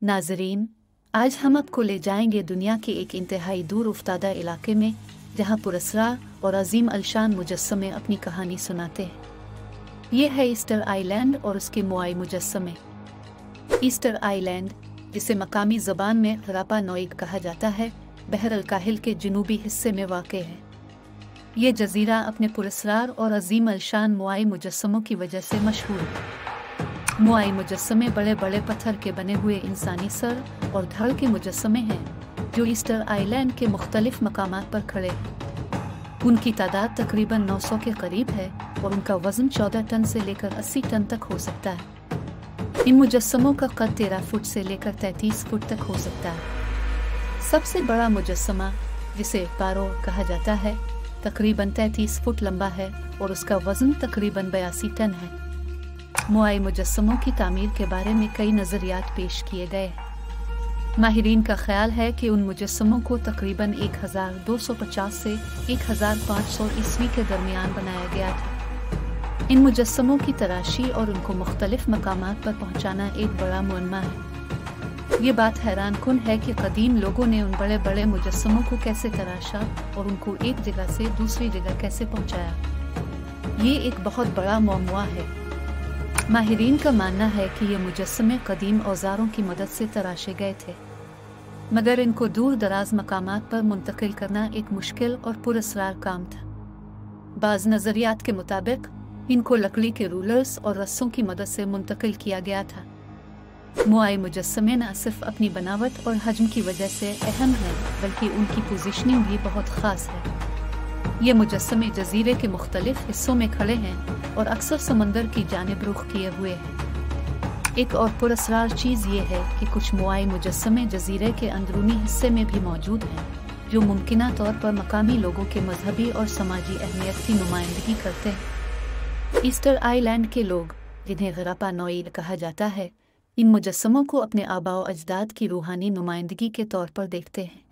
नाजरीन, आज हम आपको ले जाएंगे दुनिया के एक इंतहाई दूर उफ्तादा इलाके में, जहाँ पुरस्कार और अजीम अलशान मुजस्समे अपनी कहानी सुनाते हैं। ये है ईस्टर आइलैंड और उसके मोआई मुजस्समे। ईस्टर आइलैंड, जिसे मकामी ज़बान में रापा नोई कहा जाता है, बहर अल काहिल के जनूबी हिस्से में वाक़ है। ये जजीरा अपने पुरस्कार और अजीम अलशान मोआई मुजस्समों की वजह से मशहूर है। मोआई मुजस्समे बड़े बड़े पत्थर के बने हुए इंसानी सर और धड़ के मुजस्समे हैं, जो ईस्टर आइलैंड के मुख्तलिफ मकामात पर खड़े हैं। उनकी तादाद तकरीबन 900 के करीब है और उनका वज़न 14 टन से लेकर 80 टन तक हो सकता है। इन मुजस्समों का कद 13 फुट से लेकर 33 फुट तक हो सकता है। सबसे बड़ा मुजस्समा, जिसे पारो कहा जाता है, तकरीबन 33 फुट लंबा है और उसका वज़न तकरीबन 82 टन है। मोआई मुजस्समों की तामीर के बारे में कई नज़रियात पेश किए गए। माहिरीन का ख्याल है कि उन मुजस्समों को तकरीबन 1250 से 1500 ईस्वी के दरमियान बनाया गया था। इन मुजस्समों की तराशी और उनको मुख्तलिफ मकामात पर पहुंचाना एक बड़ा मुअम्मा है। ये बात हैरान कुन है कि कदीम लोगों ने उन बड़े बड़े मुजस्समों को कैसे तराशा और उनको एक जगह से दूसरी जगह कैसे पहुंचाया। ये एक बहुत बड़ा मुअम्मा है। माहिरीन का मानना है कि ये मुजस्समे कदीम औजारों की मदद से तराशे गए थे, मगर इनको दूर दराज मकामात पर मुंतकिल करना एक मुश्किल और पुरअसरार काम था। बाज़ नज़रियात के मुताबिक इनको लकड़ी के रूलर्स और रस्सों की मदद से मुंतकिल किया गया था। मोआई मुजस्समे न सिर्फ अपनी बनावट और हजम की वजह से अहम हैं, बल्कि उनकी पोजीशनिंग भी बहुत ख़ास है। ये मुजस्समे जजीरे के मुख्तलिफ हिस्सों में खड़े हैं और अक्सर समंदर की जानिब रुख किए हुए हैं। एक और पुरअसरार चीज़ ये है कि कुछ मोआई मुजस्समे जजीरे के अंदरूनी हिस्से में भी मौजूद हैं, जो मुमकिना तौर पर मकामी लोगों के मजहबी और समाजी अहमियत की नुमाइंदगी करते हैं। ईस्टर आइलैंड के लोग, जिन्हें रापा नोई कहा जाता है, इन मुजस्समों को अपने आबाओ अजदाद की रूहानी नुमाइंदगी के तौर पर देखते हैं।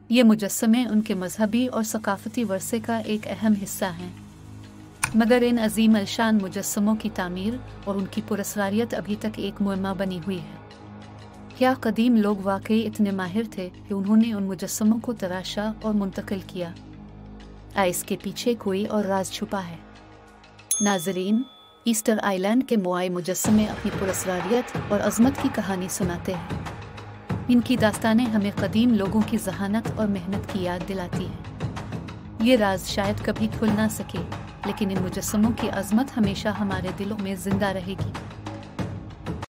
ये मुजस्समे उनके मजहबी और सकाफती वर्से का एक अहम हिस्सा हैं, मगर इन अजीम अलशान मुजस्समों की तामीर और उनकी पुरअसरारियत अभी तक एक मुअम्मा बनी हुई है। क्या कदीम लोग वाकई इतने माहिर थे कि उन्होंने उन मुजस्समों को तराशा और मुंतकिल किया? इसके पीछे कोई और राज छुपा है? नाजरीन, ईस्टर आइलैंड के मोआई मुजस्समे अपनी पुरअसरारियत और अजमत की कहानी सुनाते हैं। इनकी दास्तानें हमें कदीम लोगों की जहानत और मेहनत की याद दिलाती हैं। ये राज शायद कभी खुल ना सके, लेकिन इन मुजस्समों की अजमत हमेशा हमारे दिलों में जिंदा रहेगी।